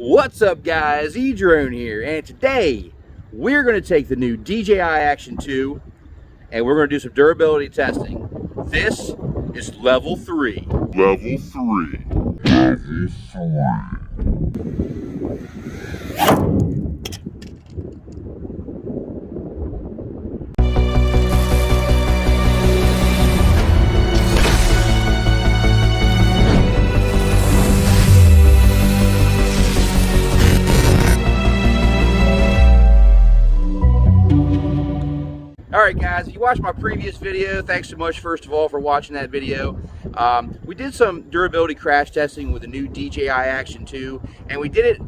What's up guys, Edrone here, and today we're going to take the new DJI Action 2 and we're going to do some durability testing. This is level 3. Level 3. Level 3. Alright guys, if you watched my previous video, thanks so much first of all for watching that video. We did some durability crash testing with the new DJI Action 2, and we did it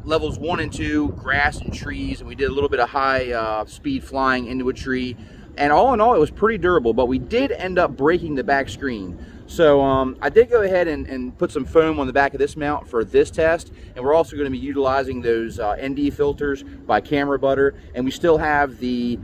levels 1 and 2, grass and trees, and we did a little bit of high speed flying into a tree. And all in all, it was pretty durable, but we did end up breaking the back screen. So I did go ahead and put some foam on the back of this mount for this test, and we're also going to be utilizing those ND filters by Camera Butter, and we still have the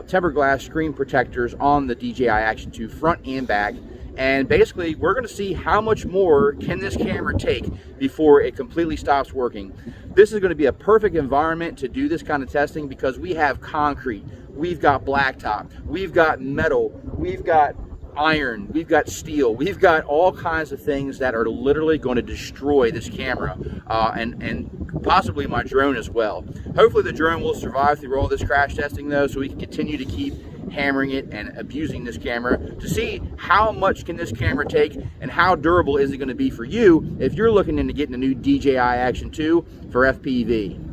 tempered glass screen protectors on the DJI Action 2 front and back. And basically we're going to see how much more can this camera take before it completely stops working. This is going to be a perfect environment to do this kind of testing because we have concrete, we've got blacktop, we've got metal, we've got iron, we've got steel, we've got all kinds of things that are literally going to destroy this camera and possibly my drone as well. Hopefully the drone will survive through all this crash testing though, so we can continue to keep hammering it and abusing this camera to see how much can this camera take and how durable is it going to be for you if you're looking into getting a new DJI Action 2 for FPV.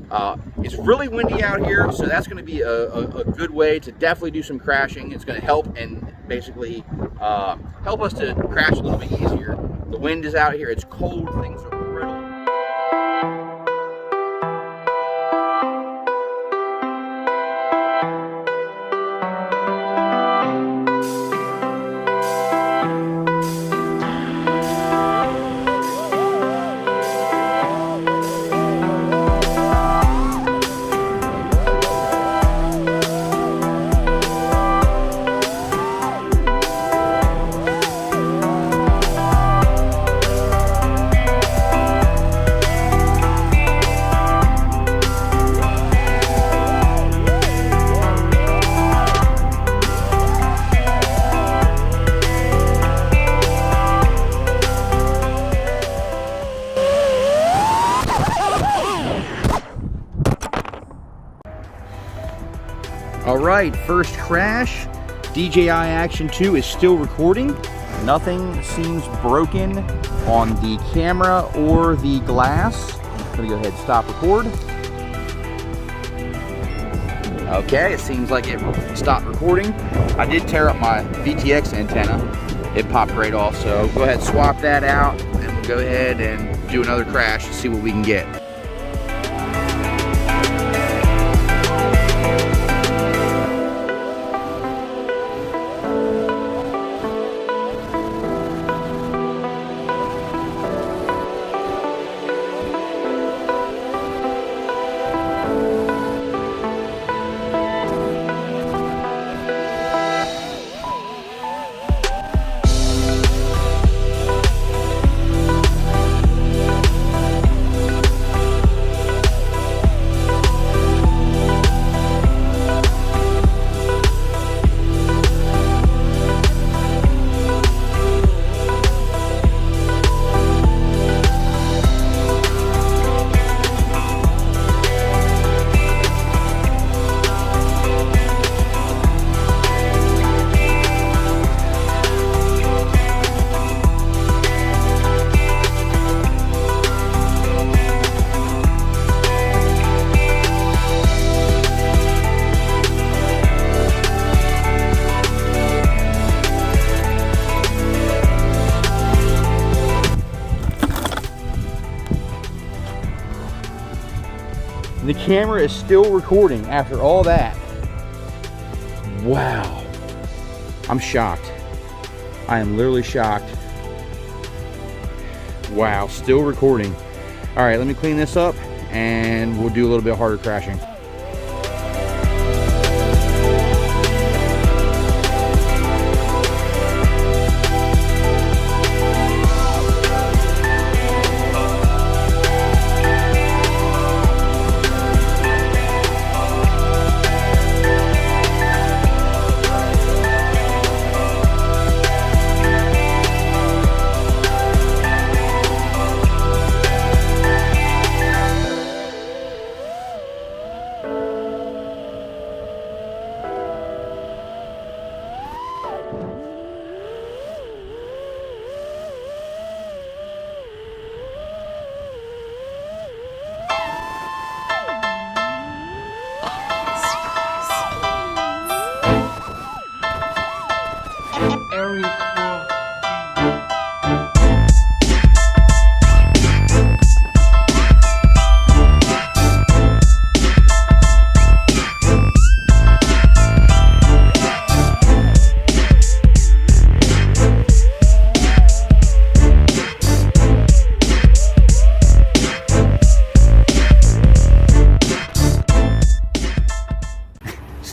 It's really windy out here, so that's going to be a good way to definitely do some crashing. It's going to help and basically help us to crash a little bit easier. The wind is out here, it's cold, things are brittle. Alright, first crash. DJI Action 2 is still recording. Nothing seems broken on the camera or the glass. I'm gonna go ahead and stop record. Okay, it seems like it stopped recording. I did tear up my VTX antenna. It popped right off, so go ahead and swap that out and we'll go ahead and do another crash and see what we can get. The camera is still recording after all that. Wow. I'm shocked. I am literally shocked. Wow, still recording. All right, let me clean this up and we'll do a little bit harder crashing.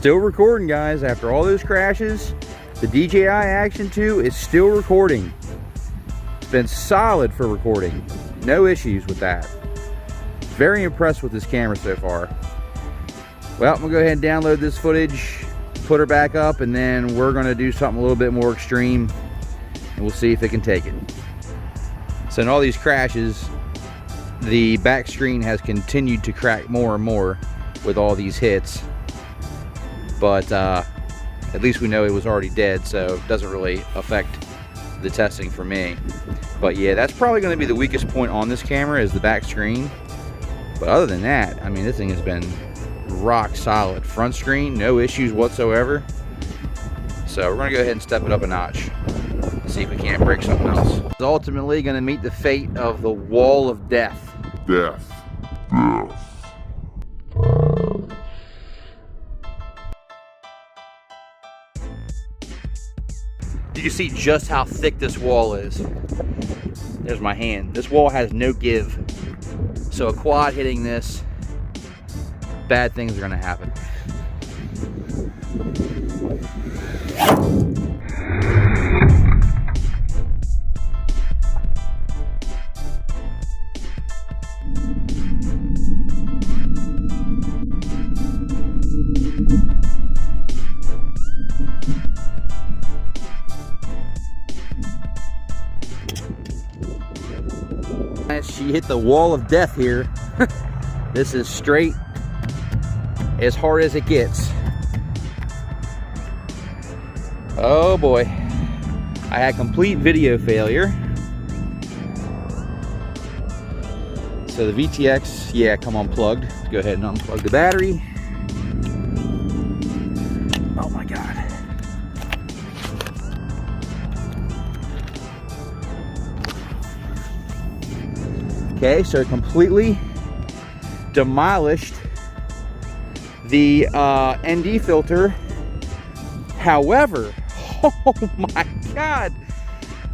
Still recording, guys. After all those crashes, the DJI Action 2 is still recording. It's been solid for recording. No issues with that. Very impressed with this camera so far. Well, I'm gonna go ahead and download this footage, put her back up, and then we're gonna do something a little bit more extreme, and we'll see if it can take it. So in all these crashes, the back screen has continued to crack more and more with all these hits. But at least we know it was already dead, so it doesn't really affect the testing for me. But yeah, that's probably going to be the weakest point on this camera, is the back screen. But other than that, I mean, this thing has been rock solid. Front screen, no issues whatsoever. So we're going to go ahead and step it up a notch. See if we can't break something else. It's ultimately going to meet the fate of the wall of death. Death. You can see just how thick this wall is. There's my hand. This wall has no give. So a quad hitting this, bad things are gonna happen. She hit the wall of death here. This is straight as hard as it gets. Oh boy. I had complete video failure. So the VTX, yeah, come unplugged. Let's go ahead and unplug the battery. Oh my God. Okay, so it completely demolished the ND filter. However, oh my God,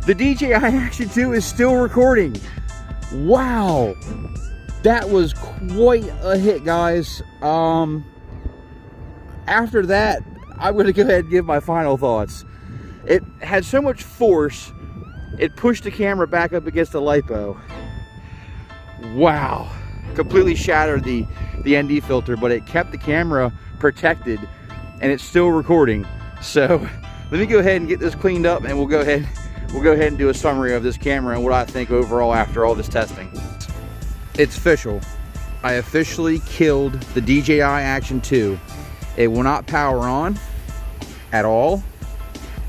the DJI Action 2 is still recording. Wow, that was quite a hit, guys. After that, I'm gonna go ahead and give my final thoughts. It had so much force, it pushed the camera back up against the LiPo. Wow, completely shattered the ND filter, but it kept the camera protected and it's still recording. So let me go ahead and get this cleaned up, and we'll go ahead and do a summary of this camera and what I think overall after all this testing. It's official. I officially killed the DJI Action 2. It will not power on at all,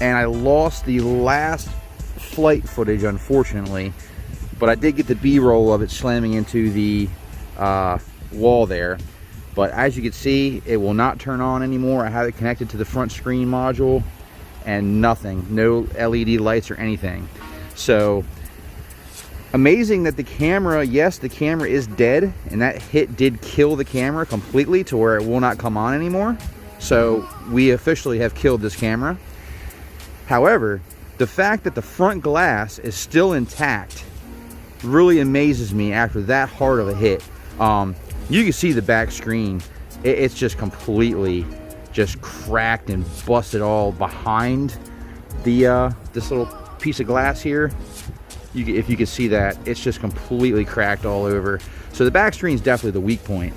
and I lost the last flight footage, unfortunately. But I did get the B-roll of it slamming into the wall there. But as you can see, it will not turn on anymore. I have it connected to the front screen module and nothing, no LED lights or anything. So amazing that the camera, yes, the camera is dead, and that hit did kill the camera completely to where it will not come on anymore. So we officially have killed this camera. However, the fact that the front glass is still intact really amazes me after that hard of a hit. You can see the back screen, it's just completely just cracked and busted all behind the this little piece of glass here. If you can see that, it's just completely cracked all over. So the back screen is definitely the weak point,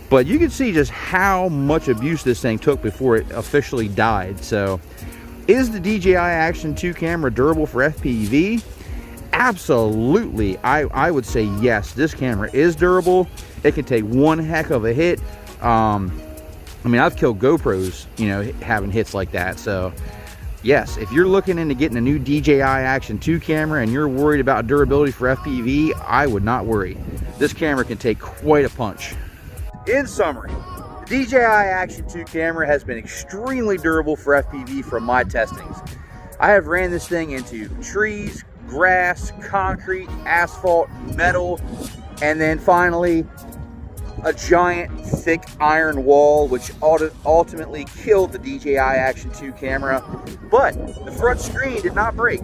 but you can see just how much abuse this thing took before it officially died. So is the DJI Action 2 camera durable for FPV? Absolutely. I would say yes, this camera is durable. It can take one heck of a hit. I mean, I've killed GoPros, you know, having hits like that. So yes, if you're looking into getting a new DJI Action 2 camera and you're worried about durability for FPV, I would not worry. This camera can take quite a punch. In summary, the DJI Action 2 camera has been extremely durable for FPV from my testings. I have ran this thing into trees, grass, concrete, asphalt, metal, and then finally a giant thick iron wall, which ultimately killed the DJI Action 2 camera. But the front screen did not break.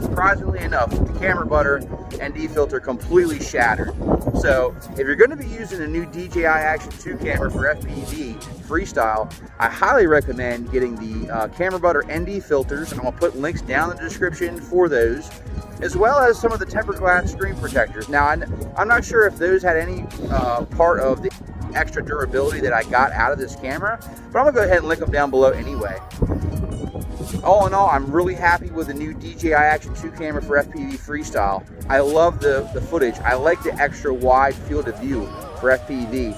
Surprisingly enough, the camera butter ND filter completely shattered. So if you're going to be using a new DJI Action 2 camera for FPV freestyle, I highly recommend getting the camera butter ND filters, and I'm going to put links down in the description for those, as well as some of the tempered glass screen protectors. Now, I'm not sure if those had any part of the extra durability that I got out of this camera, but I'm gonna go ahead and link them down below anyway. All in all, I'm really happy with the new DJI Action 2 camera for FPV freestyle. I love the footage. I like the extra wide field of view for FPV.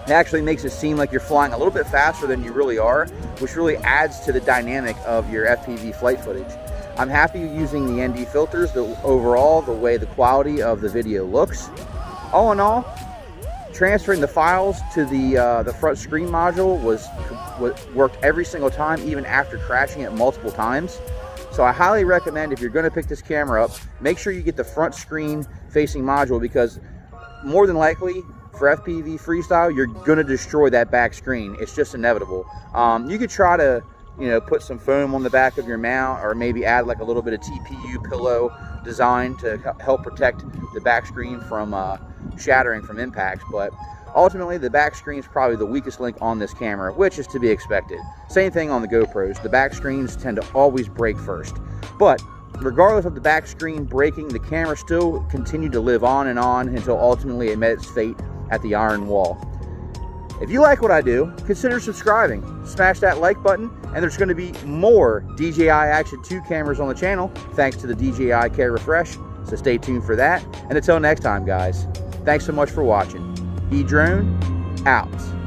It actually makes it seem like you're flying a little bit faster than you really are, which really adds to the dynamic of your FPV flight footage. I'm happy using the ND filters, overall, the way the quality of the video looks. All in all, transferring the files to the front screen module worked every single time, even after crashing it multiple times. So I highly recommend, if you're going to pick this camera up, make sure you get the front screen facing module, because more than likely for FPV freestyle, you're going to destroy that back screen. It's just inevitable. You could try to put some foam on the back of your mount, or maybe add like a little bit of TPU pillow design to help protect the back screen from shattering from impacts. But ultimately, the back screen is probably the weakest link on this camera, which is to be expected. Same thing on the GoPros. The back screens tend to always break first. But regardless of the back screen breaking, the camera still continued to live on and on until ultimately it met its fate at the iron wall. If you like what I do, consider subscribing. Smash that like button, and there's going to be more DJI Action 2 cameras on the channel thanks to the DJI Care Refresh, so stay tuned for that. And until next time, guys, thanks so much for watching. Edrone out.